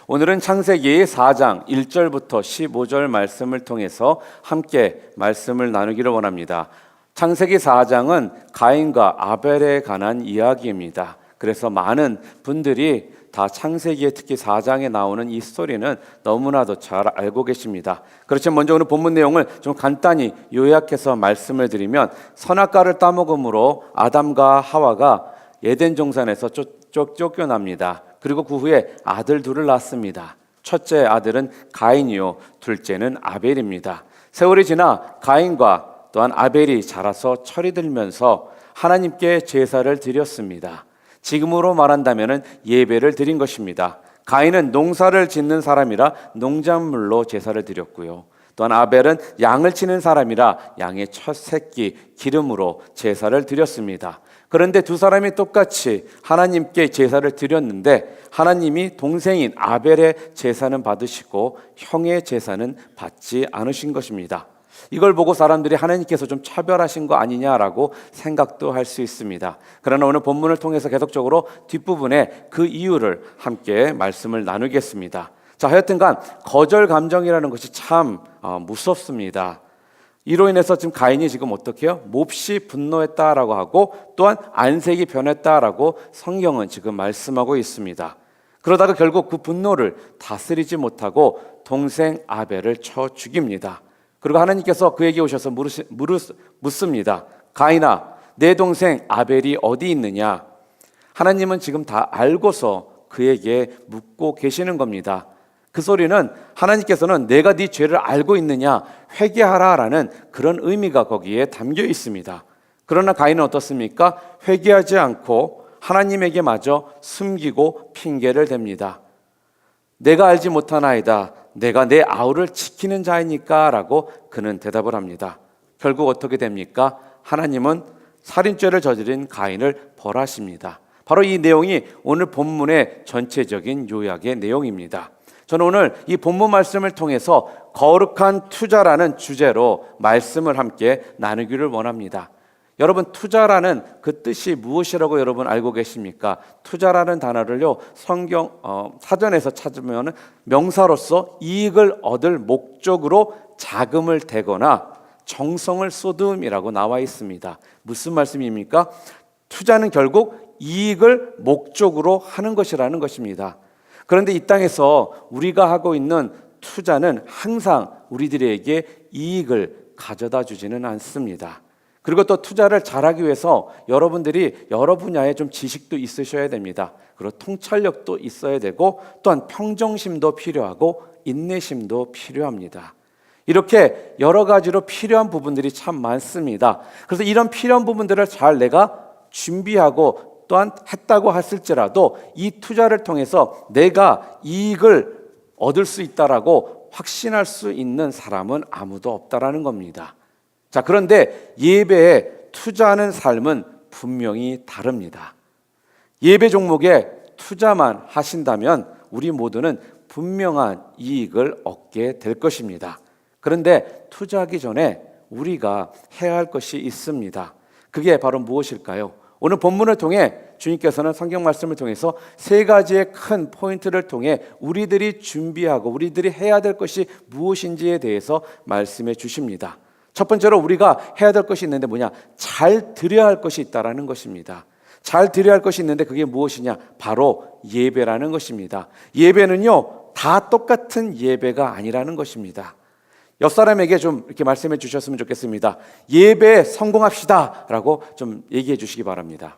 오늘은 창세기 4장 1절부터 15절 말씀을 통해서 함께 말씀을 나누기를 원합니다. 창세기 4장은 가인과 아벨에 관한 이야기입니다. 그래서 많은 분들이 다 창세기에 특히 4장에 나오는 이 스토리는 너무나도 잘 알고 계십니다. 그렇지만 먼저 오늘 본문 내용을 좀 간단히 요약해서 말씀을 드리면, 선악과를 따먹음으로 아담과 하와가 에덴 동산에서 쫓겨납니다. 그리고 그 후에 아들 둘을 낳습니다. 첫째 아들은 가인이요, 둘째는 아벨입니다. 세월이 지나 가인과 또한 아벨이 자라서 철이 들면서 하나님께 제사를 드렸습니다. 지금으로 말한다면 예배를 드린 것입니다. 가인은 농사를 짓는 사람이라 농작물로 제사를 드렸고요. 또한 아벨은 양을 치는 사람이라 양의 첫 새끼 기름으로 제사를 드렸습니다. 그런데 두 사람이 똑같이 하나님께 제사를 드렸는데 하나님이 동생인 아벨의 제사는 받으시고 형의 제사는 받지 않으신 것입니다. 이걸 보고 사람들이 하나님께서 좀 차별하신 거 아니냐라고 생각도 할 수 있습니다. 그러나 오늘 본문을 통해서 계속적으로 뒷부분에 그 이유를 함께 말씀을 나누겠습니다. 자, 하여튼간 거절 감정이라는 것이 참 무섭습니다. 이로 인해서 지금 가인이 지금 어떻게 해요? 몹시 분노했다라고 하고 또한 안색이 변했다라고 성경은 지금 말씀하고 있습니다. 그러다가 결국 그 분노를 다스리지 못하고 동생 아벨을 쳐 죽입니다. 그리고 하나님께서 그에게 오셔서 묻습니다. 가인아, 내 동생 아벨이 어디 있느냐? 하나님은 지금 다 알고서 그에게 묻고 계시는 겁니다. 그 소리는 하나님께서는 내가 네 죄를 알고 있느냐, 회개하라라는 그런 의미가 거기에 담겨 있습니다. 그러나 가인은 어떻습니까? 회개하지 않고 하나님에게 마저 숨기고 핑계를 댑니다. 내가 알지 못하나이다. 내가 내 아우를 지키는 자이니까 라고 그는 대답을 합니다. 결국 어떻게 됩니까? 하나님은 살인죄를 저지른 가인을 벌하십니다. 바로 이 내용이 오늘 본문의 전체적인 요약의 내용입니다. 저는 오늘 이 본문 말씀을 통해서 거룩한 투자라는 주제로 말씀을 함께 나누기를 원합니다. 여러분, 투자라는 그 뜻이 무엇이라고 여러분 알고 계십니까? 투자라는 단어를요, 성경 사전에서 찾으면 명사로서 이익을 얻을 목적으로 자금을 대거나 정성을 쏟음이라고 나와 있습니다. 무슨 말씀입니까? 투자는 결국 이익을 목적으로 하는 것이라는 것입니다. 그런데 이 땅에서 우리가 하고 있는 투자는 항상 우리들에게 이익을 가져다 주지는 않습니다. 그리고 또 투자를 잘하기 위해서 여러분들이 여러 분야에 좀 지식도 있으셔야 됩니다. 그리고 통찰력도 있어야 되고 또한 평정심도 필요하고 인내심도 필요합니다. 이렇게 여러 가지로 필요한 부분들이 참 많습니다. 그래서 이런 필요한 부분들을 잘 내가 준비하고 또한 했다고 했을지라도 이 투자를 통해서 내가 이익을 얻을 수 있다라고 확신할 수 있는 사람은 아무도 없다라는 겁니다. 자, 그런데 예배에 투자하는 삶은 분명히 다릅니다. 예배 종목에 투자만 하신다면 우리 모두는 분명한 이익을 얻게 될 것입니다. 그런데 투자하기 전에 우리가 해야 할 것이 있습니다. 그게 바로 무엇일까요? 오늘 본문을 통해 주님께서는 성경 말씀을 통해서 세 가지의 큰 포인트를 통해 우리들이 준비하고 우리들이 해야 될 것이 무엇인지에 대해서 말씀해 주십니다. 첫 번째로 우리가 해야 될 것이 있는데 뭐냐? 잘 드려야 할 것이 있다라는 것입니다. 잘 드려야 할 것이 있는데 그게 무엇이냐? 바로 예배라는 것입니다. 예배는요, 다 똑같은 예배가 아니라는 것입니다. 옆 사람에게 좀 이렇게 말씀해 주셨으면 좋겠습니다. 예배에 성공합시다 라고 좀 얘기해 주시기 바랍니다.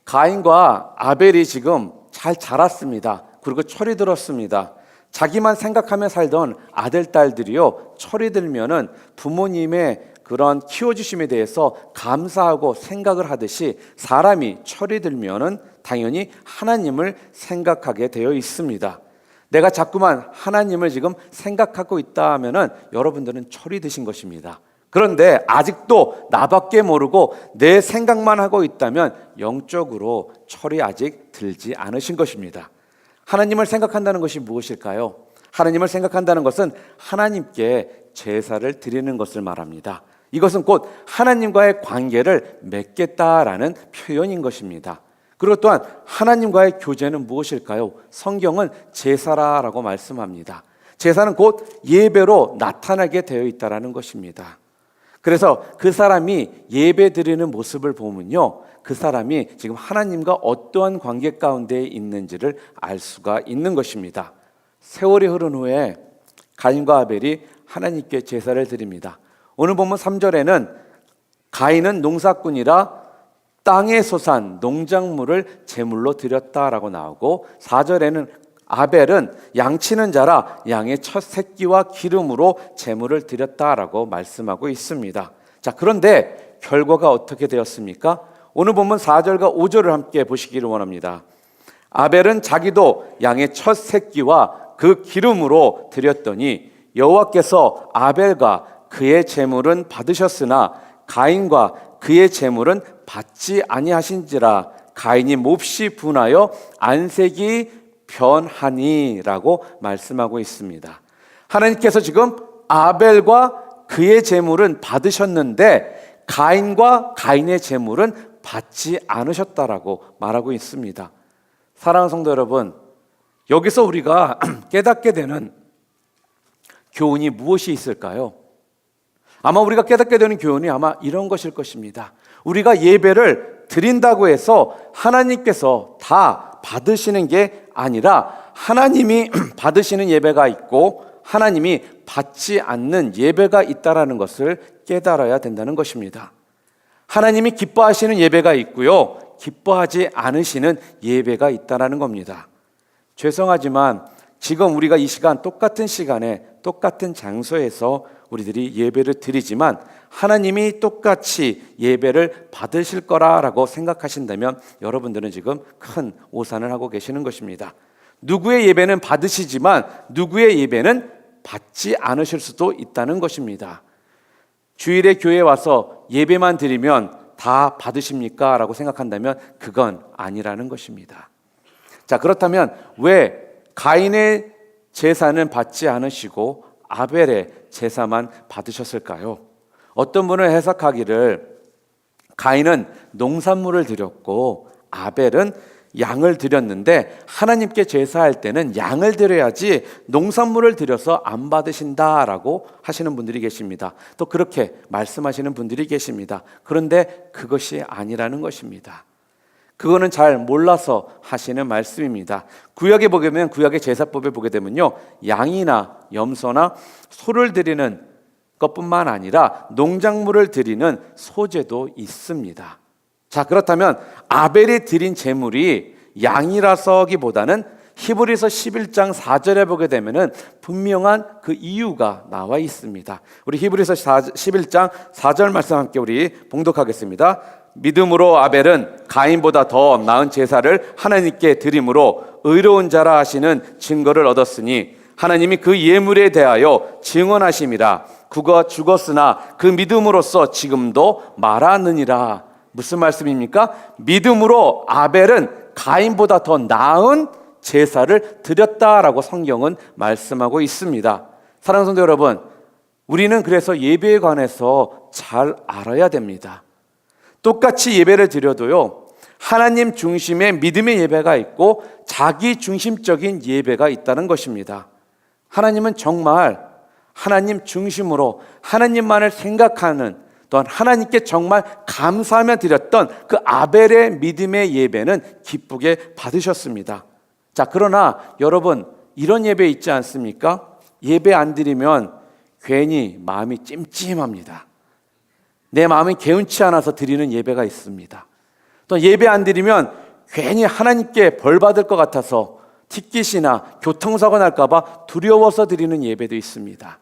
가인과 아벨이 지금 잘 자랐습니다. 그리고 철이 들었습니다. 자기만 생각하며 살던 아들, 딸들이요, 철이 들면은 부모님의 그런 키워주심에 대해서 감사하고 생각을 하듯이 사람이 철이 들면은 당연히 하나님을 생각하게 되어 있습니다. 내가 자꾸만 하나님을 지금 생각하고 있다 하면은 여러분들은 철이 드신 것입니다. 그런데 아직도 나밖에 모르고 내 생각만 하고 있다면 영적으로 철이 아직 들지 않으신 것입니다. 하나님을 생각한다는 것이 무엇일까요? 하나님을 생각한다는 것은 하나님께 제사를 드리는 것을 말합니다. 이것은 곧 하나님과의 관계를 맺겠다라는 표현인 것입니다. 그리고 또한 하나님과의 교제는 무엇일까요? 성경은 제사라고 말씀합니다. 제사는 곧 예배로 나타나게 되어 있다는 것입니다. 그래서 그 사람이 예배 드리는 모습을 보면요, 그 사람이 지금 하나님과 어떠한 관계 가운데 있는지를 알 수가 있는 것입니다. 세월이 흐른 후에 가인과 아벨이 하나님께 제사를 드립니다. 오늘 보면 3절에는 가인은 농사꾼이라 땅에 솟은 농작물을 제물로 드렸다라고 나오고, 4절에는 아벨은 양치는 자라 양의 첫 새끼와 기름으로 제물을 드렸다라고 말씀하고 있습니다. 자, 그런데 결과가 어떻게 되었습니까? 오늘 보면 4절과 5절을 함께 보시기를 원합니다. 아벨은 자기도 양의 첫 새끼와 그 기름으로 드렸더니 여호와께서 아벨과 그의 제물은 받으셨으나 가인과 그의 제물은 받지 아니하신지라 가인이 몹시 분하여 안색이 변하니라고 말씀하고 있습니다. 하나님께서 지금 아벨과 그의 제물은 받으셨는데 가인과 가인의 제물은 받지 않으셨다라고 말하고 있습니다. 사랑하는 성도 여러분, 여기서 우리가 깨닫게 되는 교훈이 무엇이 있을까요? 아마 우리가 깨닫게 되는 교훈이 아마 이런 것일 것입니다. 우리가 예배를 드린다고 해서 하나님께서 다 받으시는 게 아니라 하나님이 받으시는 예배가 있고 하나님이 받지 않는 예배가 있다라는 것을 깨달아야 된다는 것입니다. 하나님이 기뻐하시는 예배가 있고요, 기뻐하지 않으시는 예배가 있다라는 겁니다. 죄송하지만 지금 우리가 이 시간 똑같은 시간에 똑같은 장소에서 우리들이 예배를 드리지만 하나님이 똑같이 예배를 받으실 거라고 생각하신다면 여러분들은 지금 큰 오산을 하고 계시는 것입니다. 누구의 예배는 받으시지만 누구의 예배는 받지 않으실 수도 있다는 것입니다. 주일에 교회에 와서 예배만 드리면 다 받으십니까? 라고 생각한다면 그건 아니라는 것입니다. 자, 그렇다면 왜 가인의 제사는 받지 않으시고 아벨의 제사만 받으셨을까요? 어떤 분은 해석하기를 가인은 농산물을 드렸고 아벨은 양을 드렸는데 하나님께 제사할 때는 양을 드려야지 농산물을 드려서 안 받으신다라고 하시는 분들이 계십니다. 또 그렇게 말씀하시는 분들이 계십니다. 그런데 그것이 아니라는 것입니다. 그거는 잘 몰라서 하시는 말씀입니다. 구약에 보게 되면 구약의 제사법에 보게 되면요, 양이나 염소나 소를 드리는 것뿐만 아니라 농작물을 드리는 소제도 있습니다. 자, 그렇다면 아벨이 드린 제물이 양이라서기보다는 히브리서 11장 4절에 보게 되면은 분명한 그 이유가 나와 있습니다. 우리 히브리서 11장 4절 말씀 함께 우리 봉독하겠습니다. 믿음으로 아벨은 가인보다 더 나은 제사를 하나님께 드림으로 의로운 자라 하시는 증거를 얻었으니 하나님이 그 예물에 대하여 증언하심이라. 그가 죽었으나 그 믿음으로써 지금도 말하느니라. 무슨 말씀입니까? 믿음으로 아벨은 가인보다 더 나은 제사를 드렸다라고 성경은 말씀하고 있습니다. 사랑하는 성도 여러분, 우리는 그래서 예배에 관해서 잘 알아야 됩니다. 똑같이 예배를 드려도요, 하나님 중심의 믿음의 예배가 있고 자기 중심적인 예배가 있다는 것입니다. 하나님은 정말 하나님 중심으로 하나님만을 생각하는, 또한 하나님께 정말 감사하며 드렸던 그 아벨의 믿음의 예배는 기쁘게 받으셨습니다. 자, 그러나 여러분, 이런 예배 있지 않습니까? 예배 안 드리면 괜히 마음이 찜찜합니다. 내 마음이 개운치 않아서 드리는 예배가 있습니다. 또 예배 안 드리면 괜히 하나님께 벌 받을 것 같아서 티켓이나 교통사고 날까 봐 두려워서 드리는 예배도 있습니다.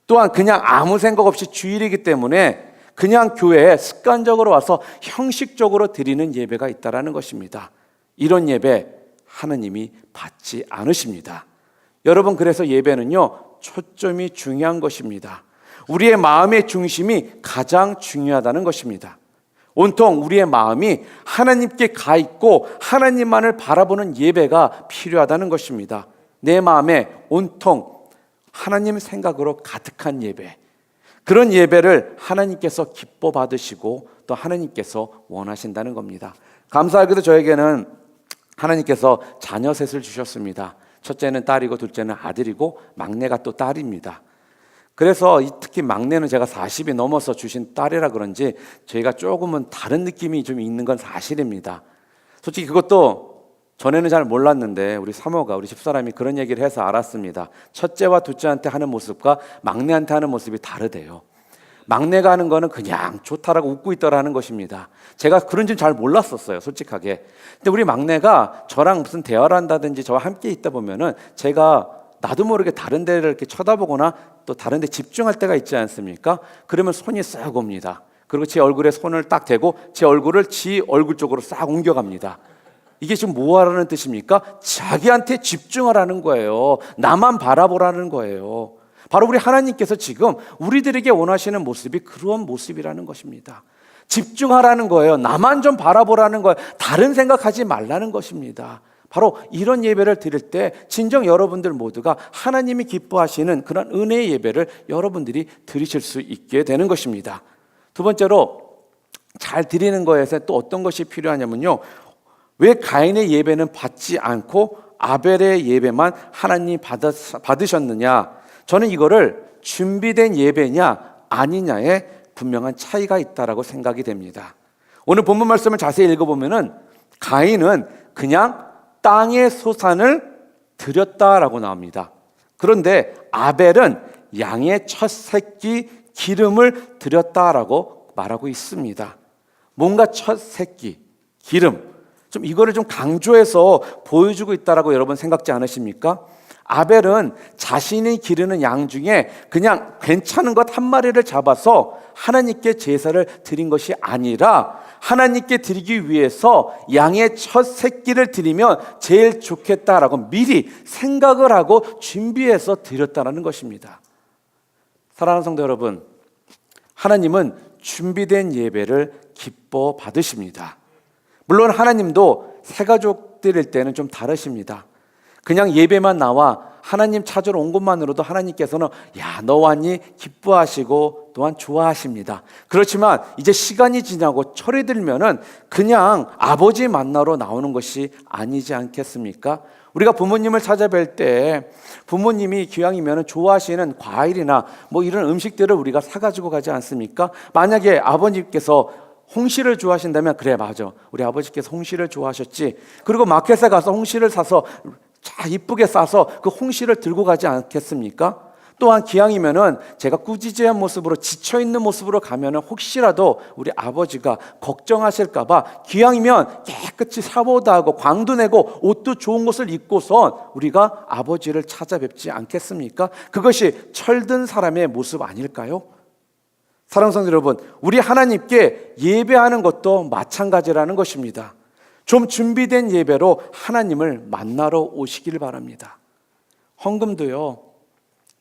또한 그냥 아무 생각 없이 주일이기 때문에 그냥 교회에 습관적으로 와서 형식적으로 드리는 예배가 있다는 것입니다. 이런 예배 하나님이 받지 않으십니다. 여러분, 그래서 예배는요, 초점이 중요한 것입니다. 우리의 마음의 중심이 가장 중요하다는 것입니다. 온통 우리의 마음이 하나님께 가 있고 하나님만을 바라보는 예배가 필요하다는 것입니다. 내 마음에 온통 하나님 생각으로 가득한 예배, 그런 예배를 하나님께서 기뻐 받으시고 또 하나님께서 원하신다는 겁니다. 감사하게도 저에게는 하나님께서 자녀 셋을 주셨습니다. 첫째는 딸이고 둘째는 아들이고 막내가 또 딸입니다. 그래서 특히 막내는 제가 40이 넘어서 주신 딸이라 그런지 저희가 조금은 다른 느낌이 좀 있는 건 사실입니다. 솔직히 그것도 전에는 잘 몰랐는데 우리 사모가, 우리 집사람이 그런 얘기를 해서 알았습니다. 첫째와 둘째한테 하는 모습과 막내한테 하는 모습이 다르대요. 막내가 하는 거는 그냥 좋다라고 웃고 있더라는 것입니다. 제가 그런지는 잘 몰랐었어요, 솔직하게. 근데 우리 막내가 저랑 무슨 대화를 한다든지 저와 함께 있다 보면은 제가 나도 모르게 다른 데를 이렇게 쳐다보거나 또 다른 데 집중할 때가 있지 않습니까? 그러면 손이 싹 옵니다. 그리고 제 얼굴에 손을 딱 대고 제 얼굴을 지 얼굴 쪽으로 싹 옮겨갑니다. 이게 지금 뭐 하라는 뜻입니까? 자기한테 집중하라는 거예요. 나만 바라보라는 거예요. 바로 우리 하나님께서 지금 우리들에게 원하시는 모습이 그런 모습이라는 것입니다. 집중하라는 거예요. 나만 좀 바라보라는 거예요. 다른 생각하지 말라는 것입니다. 바로 이런 예배를 드릴 때 진정 여러분들 모두가 하나님이 기뻐하시는 그런 은혜의 예배를 여러분들이 드리실 수 있게 되는 것입니다. 두 번째로 잘 드리는 것에서 또 어떤 것이 필요하냐면요, 왜 가인의 예배는 받지 않고 아벨의 예배만 하나님 받으셨느냐? 저는 이거를 준비된 예배냐 아니냐에 분명한 차이가 있다라고 생각이 됩니다. 오늘 본문 말씀을 자세히 읽어보면은 가인은 그냥 땅의 소산을 드렸다라고 나옵니다. 그런데 아벨은 양의 첫 새끼 기름을 드렸다라고 말하고 있습니다. 뭔가 첫 새끼 기름, 좀 이거를 좀 강조해서 보여주고 있다라고 여러분 생각지 않으십니까? 아벨은 자신이 기르는 양 중에 그냥 괜찮은 것 한 마리를 잡아서 하나님께 제사를 드린 것이 아니라 하나님께 드리기 위해서 양의 첫 새끼를 드리면 제일 좋겠다라고 미리 생각을 하고 준비해서 드렸다는 것입니다. 사랑하는 성도 여러분, 하나님은 준비된 예배를 기뻐 받으십니다. 물론 하나님도 새가족 드릴 때는 좀 다르십니다. 그냥 예배만 나와 하나님 찾으러 온 것만으로도 하나님께서는 야, 너 왔니? 기뻐하시고 또한 좋아하십니다. 그렇지만 이제 시간이 지나고 철이 들면은 그냥 아버지 만나러 나오는 것이 아니지 않겠습니까? 우리가 부모님을 찾아뵐 때 부모님이 기왕이면 좋아하시는 과일이나 뭐 이런 음식들을 우리가 사가지고 가지 않습니까? 만약에 아버님께서 홍시를 좋아하신다면 그래, 맞아, 우리 아버지께서 홍시를 좋아하셨지. 그리고 마켓에 가서 홍시를 사서 자 이쁘게 싸서 그 홍시를 들고 가지 않겠습니까? 또한 기왕이면은 제가 꾸지지한 모습으로 지쳐있는 모습으로 가면은 혹시라도 우리 아버지가 걱정하실까봐 기왕이면 깨끗이 샤워도 하고 광도 내고 옷도 좋은 것을 입고선 우리가 아버지를 찾아뵙지 않겠습니까? 그것이 철든 사람의 모습 아닐까요? 사랑하는 성도 여러분, 우리 하나님께 예배하는 것도 마찬가지라는 것입니다. 좀 준비된 예배로 하나님을 만나러 오시길 바랍니다. 헌금도요,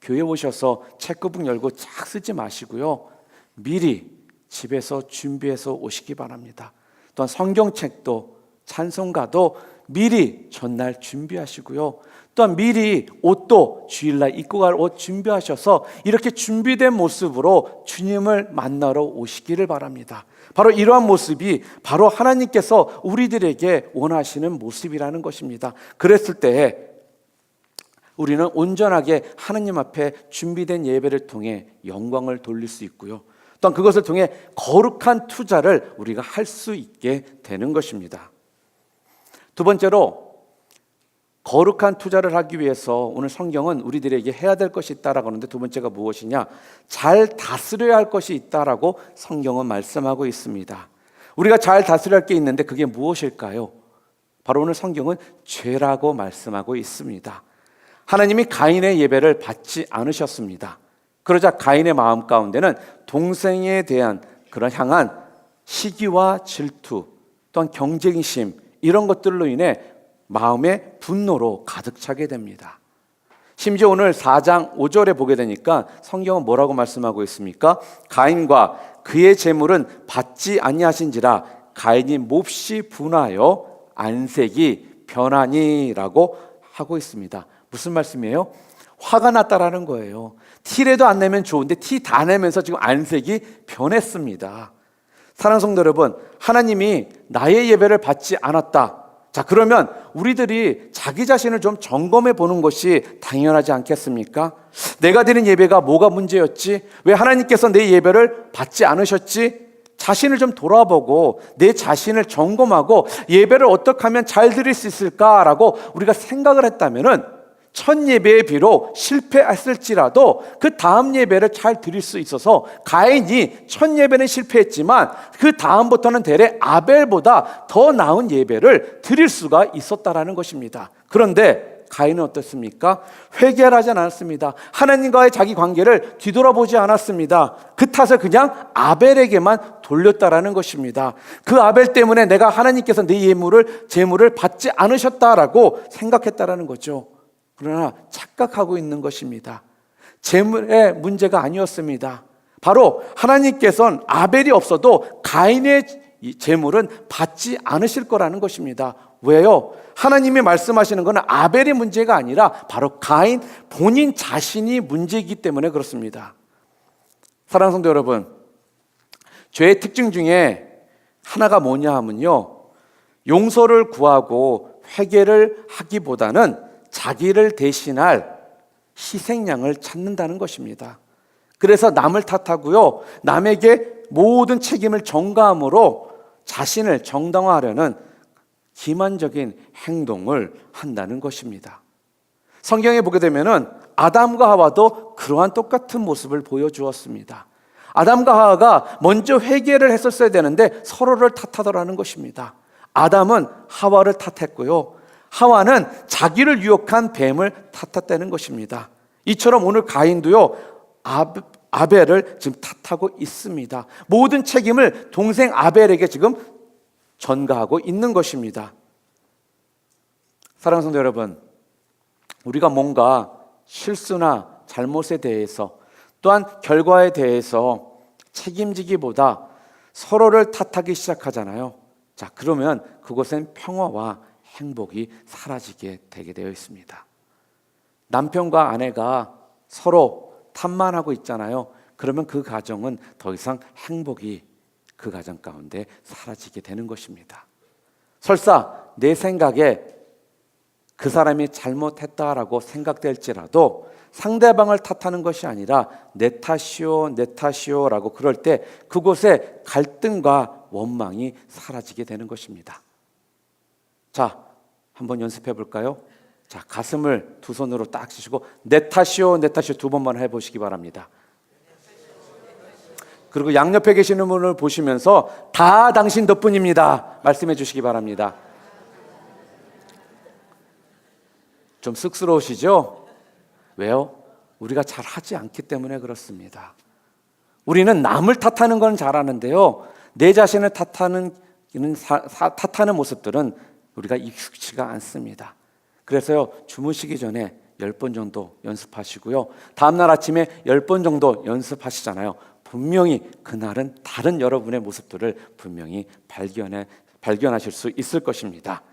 교회 오셔서 체크북 열고 쫙 쓰지 마시고요, 미리 집에서 준비해서 오시기 바랍니다. 또한 성경책도 찬송가도 미리 전날 준비하시고요, 또한 미리 옷도 주일날 입고 갈 옷 준비하셔서 이렇게 준비된 모습으로 주님을 만나러 오시기를 바랍니다. 바로 이러한 모습이 바로 하나님께서 우리들에게 원하시는 모습이라는 것입니다. 그랬을 때 우리는 온전하게 하나님 앞에 준비된 예배를 통해 영광을 돌릴 수 있고요, 또한 그것을 통해 거룩한 투자를 우리가 할 수 있게 되는 것입니다. 두 번째로, 거룩한 투자를 하기 위해서 오늘 성경은 우리들에게 해야 될 것이 있다라고 하는데, 두 번째가 무엇이냐? 잘 다스려야 할 것이 있다라고 성경은 말씀하고 있습니다. 우리가 잘 다스려야 할 게 있는데 그게 무엇일까요? 바로 오늘 성경은 죄라고 말씀하고 있습니다. 하나님이 가인의 예배를 받지 않으셨습니다. 그러자 가인의 마음 가운데는 동생에 대한 그런 향한 시기와 질투, 또한 경쟁심, 이런 것들로 인해 마음의 분노로 가득 차게 됩니다. 심지어 오늘 4장 5절에 보게 되니까 성경은 뭐라고 말씀하고 있습니까? 가인과 그의 재물은 받지 아니하신지라 가인이 몹시 분하여 안색이 변하니라고 하고 있습니다. 무슨 말씀이에요? 화가 났다라는 거예요. 티라도 안 내면 좋은데 티 다 내면서 지금 안색이 변했습니다. 사랑하는 성도 여러분, 하나님이 나의 예배를 받지 않았다. 자, 그러면 우리들이 자기 자신을 좀 점검해 보는 것이 당연하지 않겠습니까? 내가 드린 예배가 뭐가 문제였지? 왜 하나님께서 내 예배를 받지 않으셨지? 자신을 좀 돌아보고 내 자신을 점검하고 예배를 어떻게 하면 잘 드릴 수 있을까라고 우리가 생각을 했다면은 첫 예배에 비록 실패했을지라도 그 다음 예배를 잘 드릴 수 있어서 가인이 첫 예배는 실패했지만 그 다음부터는 대래 아벨보다 더 나은 예배를 드릴 수가 있었다라는 것입니다. 그런데 가인은 어떻습니까? 회개를 하지 않았습니다. 하나님과의 자기 관계를 뒤돌아보지 않았습니다. 그 탓을 그냥 아벨에게만 돌렸다라는 것입니다. 그 아벨 때문에 내가 하나님께서 내 제물을 받지 않으셨다라고 생각했다라는 거죠. 그러나 착각하고 있는 것입니다. 제물의 문제가 아니었습니다. 바로 하나님께서는 아벨이 없어도 가인의 제물은 받지 않으실 거라는 것입니다. 왜요? 하나님이 말씀하시는 것은 아벨의 문제가 아니라 바로 가인 본인 자신이 문제이기 때문에 그렇습니다. 사랑하는 성도 여러분, 죄의 특징 중에 하나가 뭐냐 하면요, 용서를 구하고 회개를 하기보다는 자기를 대신할 희생양을 찾는다는 것입니다. 그래서 남을 탓하고요, 남에게 모든 책임을 전가함으로 자신을 정당화하려는 기만적인 행동을 한다는 것입니다. 성경에 보게 되면은 아담과 하와도 그러한 똑같은 모습을 보여주었습니다. 아담과 하와가 먼저 회개를 했었어야 되는데 서로를 탓하더라는 것입니다. 아담은 하와를 탓했고요, 하와는 자기를 유혹한 뱀을 탓했다는 것입니다. 이처럼 오늘 가인도요, 아벨을 지금 탓하고 있습니다. 모든 책임을 동생 아벨에게 지금 전가하고 있는 것입니다. 사랑하는 성도 여러분, 우리가 뭔가 실수나 잘못에 대해서 또한 결과에 대해서 책임지기보다 서로를 탓하기 시작하잖아요. 자, 그러면 그곳엔 평화와 행복이 사라지게 되게 되어 있습니다. 남편과 아내가 서로 탓만 하고 있잖아요. 그러면 그 가정은 더 이상 행복이 그 가정 가운데 사라지게 되는 것입니다. 설사 내 생각에 그 사람이 잘못했다라고 생각될지라도 상대방을 탓하는 것이 아니라 내 탓이요 라고 그럴 때 그곳에 갈등과 원망이 사라지게 되는 것입니다. 자, 한번 연습해 볼까요? 자, 가슴을 두 손으로 딱 치시고 내 탓이요 두 번만 해보시기 바랍니다. 그리고 양옆에 계시는 분을 보시면서 다 당신 덕분입니다 말씀해 주시기 바랍니다. 좀 쑥스러우시죠? 왜요? 우리가 잘 하지 않기 때문에 그렇습니다. 우리는 남을 탓하는 건 잘하는데요, 내 자신을 탓하는 모습들은 우리가 익숙치가 않습니다. 그래서요, 주무시기 전에 10번 정도 연습하시고요, 다음날 아침에 10번 정도 연습하시잖아요. 분명히 그날은 다른 여러분의 모습들을 분명히 발견하실 수 있을 것입니다.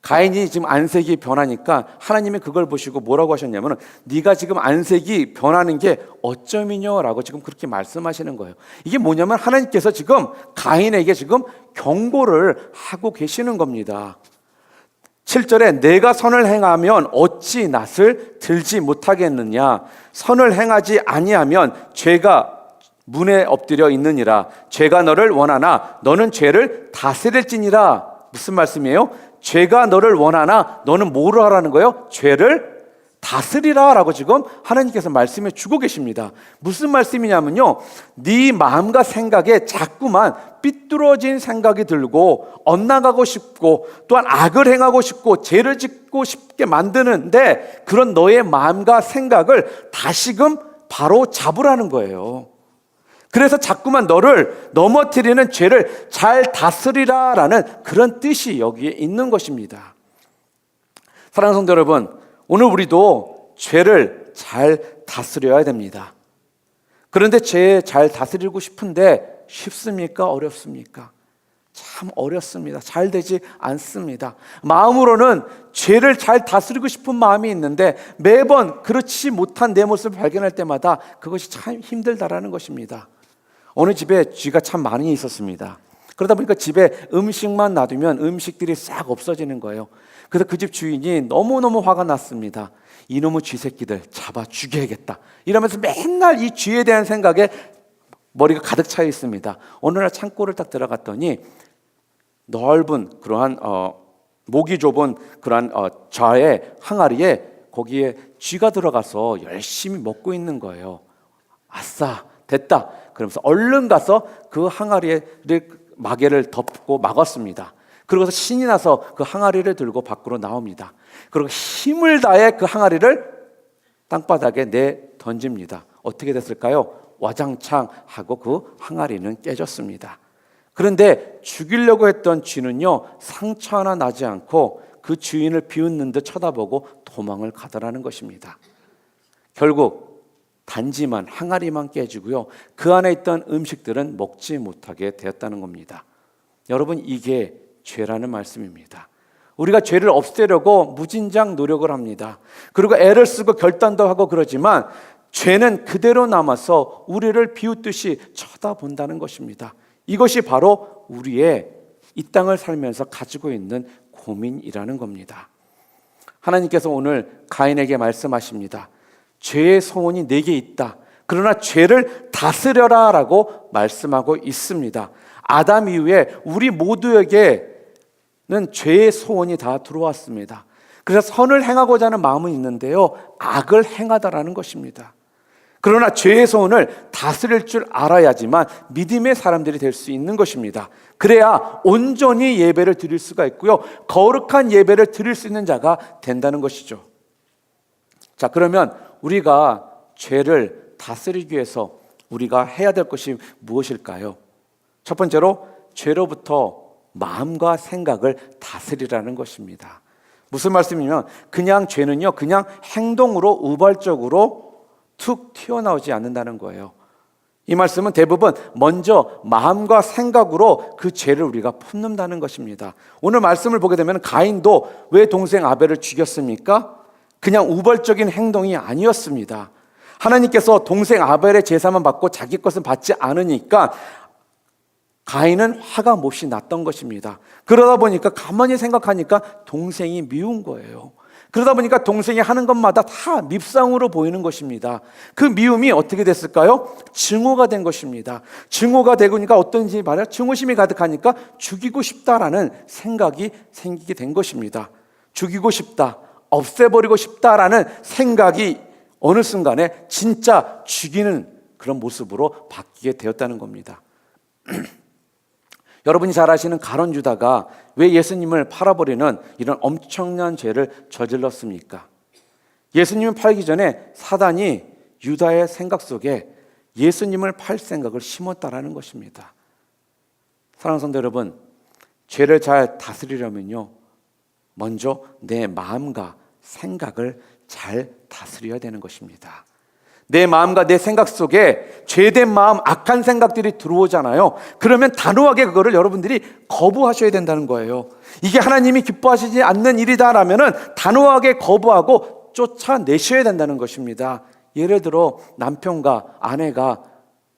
가인이 지금 안색이 변하니까 하나님이 그걸 보시고 뭐라고 하셨냐면, 네가 지금 안색이 변하는 게 어쩌미뇨라고 지금 그렇게 말씀하시는 거예요. 이게 뭐냐면 하나님께서 지금 가인에게 지금 경고를 하고 계시는 겁니다. 7절에 내가 선을 행하면 어찌 낯을 들지 못하겠느냐, 선을 행하지 아니하면 죄가 문에 엎드려 있느니라. 죄가 너를 원하나 너는 죄를 다스릴지니라. 무슨 말씀이에요? 죄가 너를 원하나 너는 뭐를 하라는 거예요? 죄를 다스리라 라고 지금 하나님께서 말씀해 주고 계십니다. 무슨 말씀이냐면요, 네 마음과 생각에 자꾸만 삐뚤어진 생각이 들고 엇나가고 싶고 또한 악을 행하고 싶고 죄를 짓고 싶게 만드는데, 그런 너의 마음과 생각을 다시금 바로 잡으라는 거예요. 그래서 자꾸만 너를 넘어뜨리는 죄를 잘 다스리라라는 그런 뜻이 여기에 있는 것입니다. 사랑하는 성도 여러분, 오늘 우리도 죄를 잘 다스려야 됩니다. 그런데 죄 잘 다스리고 싶은데 쉽습니까? 어렵습니까? 참 어렵습니다. 잘 되지 않습니다. 마음으로는 죄를 잘 다스리고 싶은 마음이 있는데 매번 그렇지 못한 내 모습을 발견할 때마다 그것이 참 힘들다라는 것입니다. 어느 집에 쥐가 참 많이 있었습니다. 그러다 보니까 집에 음식만 놔두면 음식들이 싹 없어지는 거예요. 그래서 그 집 주인이 너무너무 화가 났습니다. 이놈의 쥐새끼들 잡아 죽여야겠다 이러면서 맨날 이 쥐에 대한 생각에 머리가 가득 차 있습니다. 어느 날 창고를 딱 들어갔더니 넓은 그러한 목이 좁은 그러한 좌의 항아리에 거기에 쥐가 들어가서 열심히 먹고 있는 거예요. 아싸 됐다 그러면서 얼른 가서 그 항아리를 마개를 덮고 막았습니다. 그러고서 신이 나서 그 항아리를 들고 밖으로 나옵니다. 그리고 힘을 다해 그 항아리를 땅바닥에 내 던집니다. 어떻게 됐을까요? 와장창 하고 그 항아리는 깨졌습니다. 그런데 죽이려고 했던 쥐는요, 상처 하나 나지 않고 그 주인을 비웃는 듯 쳐다보고 도망을 가더라는 것입니다. 결국 단지만 항아리만 깨지고요, 그 안에 있던 음식들은 먹지 못하게 되었다는 겁니다. 여러분, 이게 죄라는 말씀입니다. 우리가 죄를 없애려고 무진장 노력을 합니다. 그리고 애를 쓰고 결단도 하고 그러지만 죄는 그대로 남아서 우리를 비웃듯이 쳐다본다는 것입니다. 이것이 바로 우리의 이 땅을 살면서 가지고 있는 고민이라는 겁니다. 하나님께서 오늘 가인에게 말씀하십니다. 죄의 소원이 내게 있다. 그러나 죄를 다스려라 라고 말씀하고 있습니다. 아담 이후에 우리 모두에게는 죄의 소원이 다 들어왔습니다. 그래서 선을 행하고자 하는 마음은 있는데요, 악을 행하다라는 것입니다. 그러나 죄의 소원을 다스릴 줄 알아야지만 믿음의 사람들이 될 수 있는 것입니다. 그래야 온전히 예배를 드릴 수가 있고요, 거룩한 예배를 드릴 수 있는 자가 된다는 것이죠. 자, 그러면 우리가 죄를 다스리기 위해서 우리가 해야 될 것이 무엇일까요? 첫 번째로 죄로부터 마음과 생각을 다스리라는 것입니다. 무슨 말씀이냐면 그냥 죄는요, 그냥 행동으로 우발적으로 툭 튀어나오지 않는다는 거예요. 이 말씀은 대부분 먼저 마음과 생각으로 그 죄를 우리가 품는다는 것입니다. 오늘 말씀을 보게 되면 가인도 왜 동생 아벨을 죽였습니까? 그냥 우발적인 행동이 아니었습니다. 하나님께서 동생 아벨의 제사만 받고 자기 것은 받지 않으니까 가인은 화가 몹시 났던 것입니다. 그러다 보니까 가만히 생각하니까 동생이 미운 거예요. 그러다 보니까 동생이 하는 것마다 다 밉상으로 보이는 것입니다. 그 미움이 어떻게 됐을까요? 증오가 된 것입니다. 증오가 되니까 어떤지 말이야, 증오심이 가득하니까 죽이고 싶다라는 생각이 생기게 된 것입니다. 죽이고 싶다, 없애버리고 싶다라는 생각이 어느 순간에 진짜 죽이는 그런 모습으로 바뀌게 되었다는 겁니다. 여러분이 잘 아시는 가룟 유다가 왜 예수님을 팔아버리는 이런 엄청난 죄를 저질렀습니까? 예수님을 팔기 전에 사단이 유다의 생각 속에 예수님을 팔 생각을 심었다라는 것입니다. 사랑하는 성도 여러분, 죄를 잘 다스리려면요, 먼저 내 마음과 생각을 잘 다스려야 되는 것입니다. 내 마음과 내 생각 속에 죄된 마음, 악한 생각들이 들어오잖아요. 그러면 단호하게 그거를 여러분들이 거부하셔야 된다는 거예요. 이게 하나님이 기뻐하시지 않는 일이다라면은 단호하게 거부하고 쫓아내셔야 된다는 것입니다. 예를 들어 남편과 아내가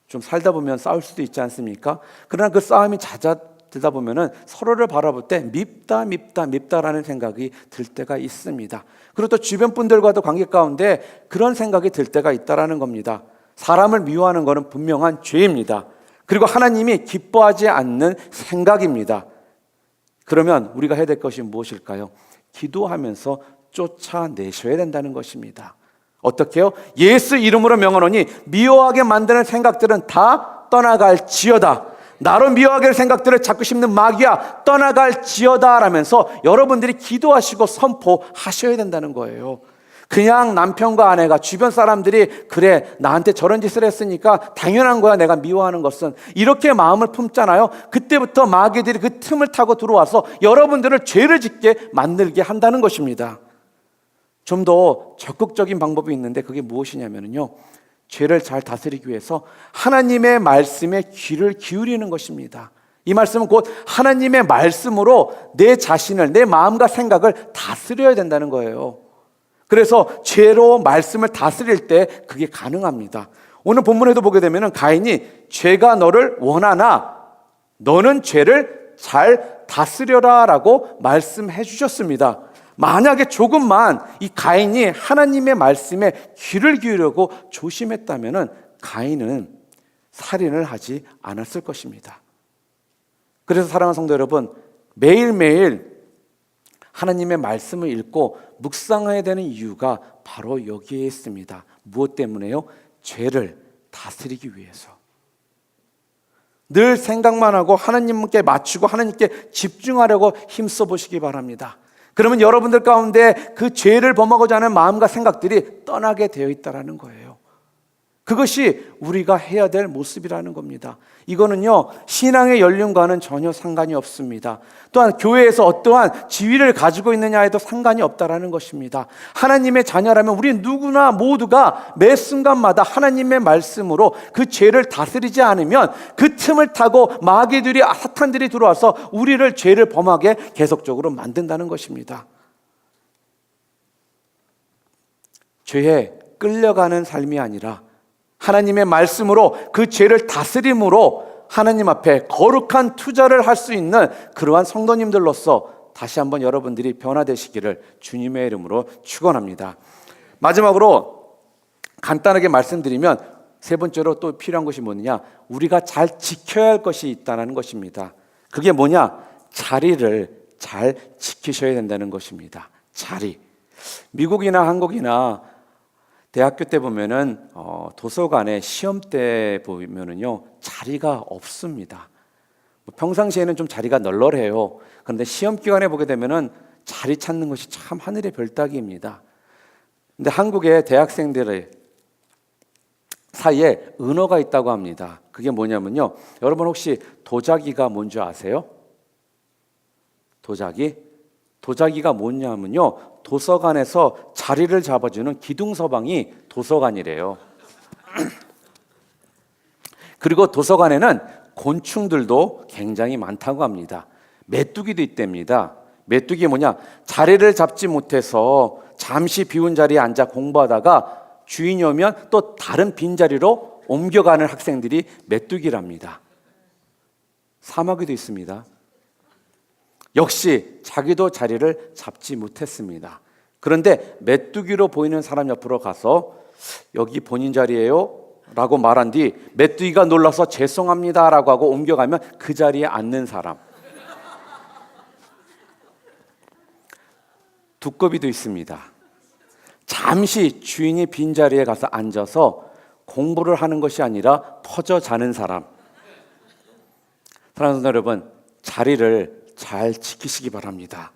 좀 살다 보면 싸울 수도 있지 않습니까? 그러나 그 싸움이 잦아들다 보면은 서로를 바라볼 때 밉다라는 생각이 들 때가 있습니다. 그리고 또 주변 분들과도 관계 가운데 그런 생각이 들 때가 있다라는 겁니다. 사람을 미워하는 것은 분명한 죄입니다. 그리고 하나님이 기뻐하지 않는 생각입니다. 그러면 우리가 해야 될 것이 무엇일까요? 기도하면서 쫓아내셔야 된다는 것입니다. 어떻게요? 예수 이름으로 명하노니 미워하게 만드는 생각들은 다 떠나갈지어다. 나로 미워하게 할 생각들을 자꾸 심는 마귀야, 떠나갈지어다 라면서 여러분들이 기도하시고 선포하셔야 된다는 거예요. 그냥 남편과 아내가 주변 사람들이 그래 나한테 저런 짓을 했으니까 당연한 거야 내가 미워하는 것은, 이렇게 마음을 품잖아요. 그때부터 마귀들이 그 틈을 타고 들어와서 여러분들을 죄를 짓게 만들게 한다는 것입니다. 좀 더 적극적인 방법이 있는데 그게 무엇이냐면요, 죄를 잘 다스리기 위해서 하나님의 말씀에 귀를 기울이는 것입니다. 이 말씀은 곧 하나님의 말씀으로 내 자신을, 내 마음과 생각을 다스려야 된다는 거예요. 그래서 죄로 말씀을 다스릴 때 그게 가능합니다. 오늘 본문에도 보게 되면 가인이 죄가 너를 원하나 너는 죄를 잘 다스려라 라고 말씀해 주셨습니다. 만약에 조금만 이 가인이 하나님의 말씀에 귀를 기울이려고 조심했다면 가인은 살인을 하지 않았을 것입니다. 그래서 사랑하는 성도 여러분, 매일매일 하나님의 말씀을 읽고 묵상해야 되는 이유가 바로 여기에 있습니다. 무엇 때문에요? 죄를 다스리기 위해서. 늘 생각만 하고 하나님께 맞추고 하나님께 집중하려고 힘써 보시기 바랍니다. 그러면 여러분들 가운데 그 죄를 범하고자 하는 마음과 생각들이 떠나게 되어 있다는 거예요. 그것이 우리가 해야 될 모습이라는 겁니다. 이거는요, 신앙의 연륜과는 전혀 상관이 없습니다. 또한 교회에서 어떠한 지위를 가지고 있느냐에도 상관이 없다라는 것입니다. 하나님의 자녀라면 우리 누구나 모두가 매 순간마다 하나님의 말씀으로 그 죄를 다스리지 않으면 그 틈을 타고 마귀들이, 사탄들이 들어와서 우리를 죄를 범하게 계속적으로 만든다는 것입니다. 죄에 끌려가는 삶이 아니라 하나님의 말씀으로 그 죄를 다스림으로 하나님 앞에 거룩한 투자를 할 수 있는 그러한 성도님들로서 다시 한번 여러분들이 변화되시기를 주님의 이름으로 축원합니다. 마지막으로 간단하게 말씀드리면 세 번째로 또 필요한 것이 뭐냐? 우리가 잘 지켜야 할 것이 있다는 것입니다. 그게 뭐냐? 자리를 잘 지키셔야 된다는 것입니다. 자리. 미국이나 한국이나 대학교 때 보면은 도서관에 시험 때 보면은요, 자리가 없습니다. 평상시에는 좀 자리가 널널해요. 그런데 시험 기간에 보게 되면은 자리 찾는 것이 참 하늘의 별따기입니다. 근데 한국의 대학생들의 사이에 은어가 있다고 합니다. 그게 뭐냐면요, 여러분 혹시 도자기가 뭔지 아세요? 도자기가 뭐냐면요, 도서관에서 자리를 잡아주는 기둥서방이 도서관이래요. 그리고 도서관에는 곤충들도 굉장히 많다고 합니다. 메뚜기도 있답니다. 메뚜기 뭐냐? 자리를 잡지 못해서 잠시 비운 자리에 앉아 공부하다가 주인이 오면 또 다른 빈자리로 옮겨가는 학생들이 메뚜기랍니다. 사마귀도 있습니다. 역시 자기도 자리를 잡지 못했습니다. 그런데 메뚜기로 보이는 사람 옆으로 가서 여기 본인 자리예요? 라고 말한 뒤 메뚜기가 놀라서 죄송합니다 라고 하고 옮겨가면 그 자리에 앉는 사람. 두꺼비도 있습니다. 잠시 주인이 빈자리에 가서 앉아서 공부를 하는 것이 아니라 퍼져 자는 사람. 사랑하는 여러분, 자리를 잘 지키시기 바랍니다.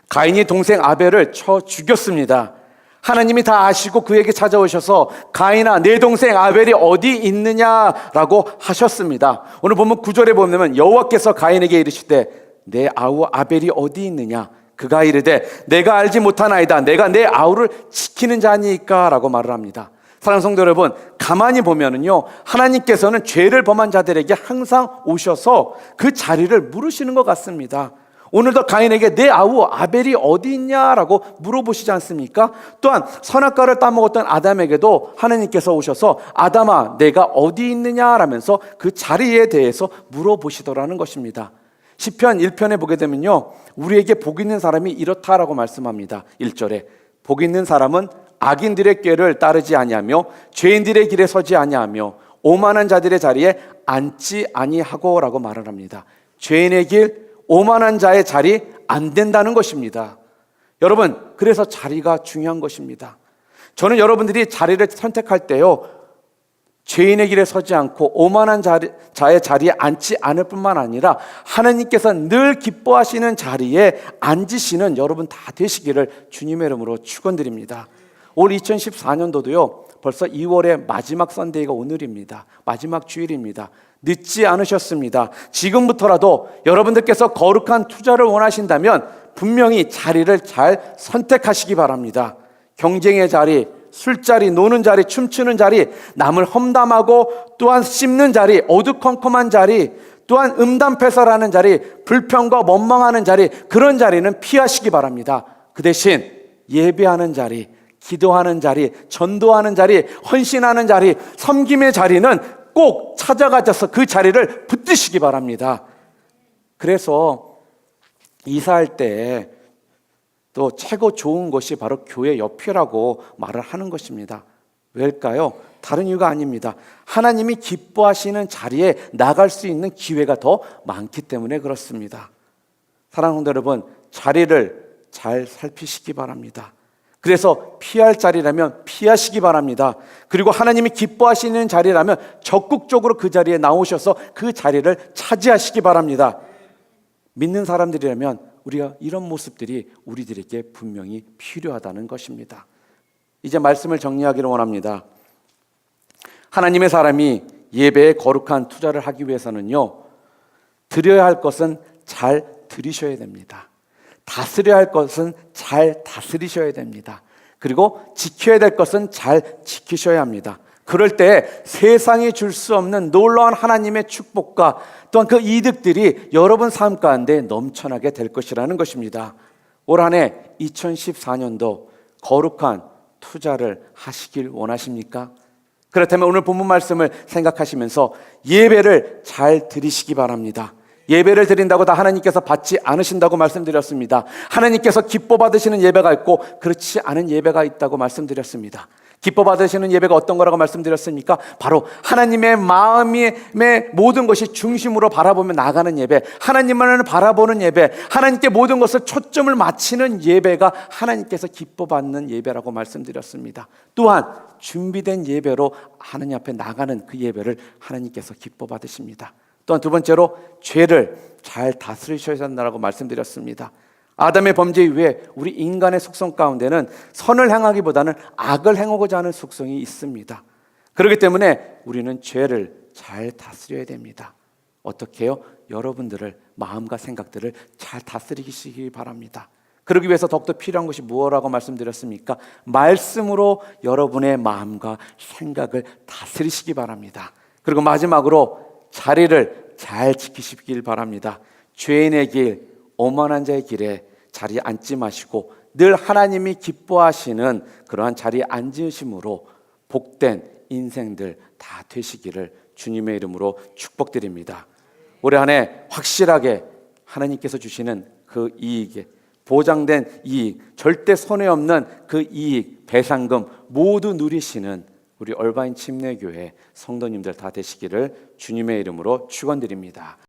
가인이 동생 아벨을 쳐 죽였습니다. 하나님이 다 아시고 그에게 찾아오셔서 가인아, 내 동생 아벨이 어디 있느냐라고 하셨습니다. 오늘 보면 9절에 보면 여호와께서 가인에게 이르시되 내 아우 아벨이 어디 있느냐? 그가 이르되 내가 알지 못하나이다. 내가 내 아우를 지키는 자니까 라고 말을 합니다. 사랑하는 성도 여러분, 가만히 보면은요, 하나님께서는 죄를 범한 자들에게 항상 오셔서 그 자리를 물으시는 것 같습니다. 오늘도 가인에게 내 아우 아벨이 어디 있냐라고 물어보시지 않습니까? 또한 선악과를 따먹었던 아담에게도 하나님께서 오셔서 아담아, 내가 어디 있느냐라면서 그 자리에 대해서 물어보시더라는 것입니다. 시편 1편에 보게 되면요, 우리에게 복 있는 사람이 이렇다라고 말씀합니다. 1절에 복 있는 사람은 악인들의 꾀를 따르지 아니하며 죄인들의 길에 서지 아니하며 오만한 자들의 자리에 앉지 아니하고 라고 말을 합니다. 죄인의 길, 오만한 자의 자리 안 된다는 것입니다. 여러분, 그래서 자리가 중요한 것입니다. 저는 여러분들이 자리를 선택할 때요, 죄인의 길에 서지 않고 오만한 자의 자리에 앉지 않을 뿐만 아니라 하나님께서 늘 기뻐하시는 자리에 앉으시는 여러분 다 되시기를 주님의 이름으로 축원드립니다. 올 2014년도도요 벌써 2월의 마지막 선데이가 오늘입니다. 마지막 주일입니다. 늦지 않으셨습니다. 지금부터라도 여러분들께서 거룩한 투자를 원하신다면 분명히 자리를 잘 선택하시기 바랍니다. 경쟁의 자리, 술자리, 노는 자리, 춤추는 자리, 남을 험담하고 또한 씹는 자리, 어두컴컴한 자리, 또한 음담패설하는 자리, 불평과 원망하는 자리, 그런 자리는 피하시기 바랍니다. 그 대신 예배하는 자리, 기도하는 자리, 전도하는 자리, 헌신하는 자리, 섬김의 자리는 꼭 찾아가셔서 그 자리를 붙드시기 바랍니다. 그래서 이사할 때 또 최고 좋은 곳이 바로 교회 옆이라고 말을 하는 것입니다. 왜일까요? 다른 이유가 아닙니다. 하나님이 기뻐하시는 자리에 나갈 수 있는 기회가 더 많기 때문에 그렇습니다. 사랑하는 성도 여러분, 자리를 잘 살피시기 바랍니다. 그래서 피할 자리라면 피하시기 바랍니다. 그리고 하나님이 기뻐하시는 자리라면 적극적으로 그 자리에 나오셔서 그 자리를 차지하시기 바랍니다. 믿는 사람들이라면 우리가 이런 모습들이 우리들에게 분명히 필요하다는 것입니다. 이제 말씀을 정리하기를 원합니다. 하나님의 사람이 예배에 거룩한 투자를 하기 위해서는요, 드려야 할 것은 잘 드리셔야 됩니다. 다스려야 할 것은 잘 다스리셔야 됩니다. 그리고 지켜야 될 것은 잘 지키셔야 합니다. 그럴 때 세상이 줄 수 없는 놀라운 하나님의 축복과 또한 그 이득들이 여러분 삶 가운데 넘쳐나게 될 것이라는 것입니다. 올 한 해 2014년도 거룩한 투자를 하시길 원하십니까? 그렇다면 오늘 본문 말씀을 생각하시면서 예배를 잘 드리시기 바랍니다. 예배를 드린다고 다 하나님께서 받지 않으신다고 말씀드렸습니다. 하나님께서 기뻐 받으시는 예배가 있고 그렇지 않은 예배가 있다고 말씀드렸습니다. 기뻐 받으시는 예배가 어떤 거라고 말씀드렸습니까? 바로 하나님의 마음의 모든 것이 중심으로 바라보며 나가는 예배, 하나님만을 바라보는 예배, 하나님께 모든 것을 초점을 맞추는 예배가 하나님께서 기뻐 받는 예배라고 말씀드렸습니다. 또한 준비된 예배로 하나님 앞에 나가는 그 예배를 하나님께서 기뻐 받으십니다. 또한 두 번째로 죄를 잘 다스리셔야 한다고 말씀드렸습니다. 아담의 범죄 이후에 우리 인간의 속성 가운데는 선을 행하기보다는 악을 행하고자 하는 속성이 있습니다. 그렇기 때문에 우리는 죄를 잘 다스려야 됩니다. 어떻게 해요? 여러분들을 마음과 생각들을 잘 다스리시기 바랍니다. 그러기 위해서 더욱더 필요한 것이 무엇이라고 말씀드렸습니까? 말씀으로 여러분의 마음과 생각을 다스리시기 바랍니다. 그리고 마지막으로 자리를 잘 지키시길 바랍니다. 죄인의 길, 오만한 자의 길에 자리에 앉지 마시고 늘 하나님이 기뻐하시는 그러한 자리에 앉으심으로 복된 인생들 다 되시기를 주님의 이름으로 축복드립니다. 올해 한 해 확실하게 하나님께서 주시는 그 이익에 보장된 이익, 절대 손해 없는 그 이익, 배상금 모두 누리시는 우리 얼바인 침례교회 성도님들 다 되시기를 주님의 이름으로 축원드립니다.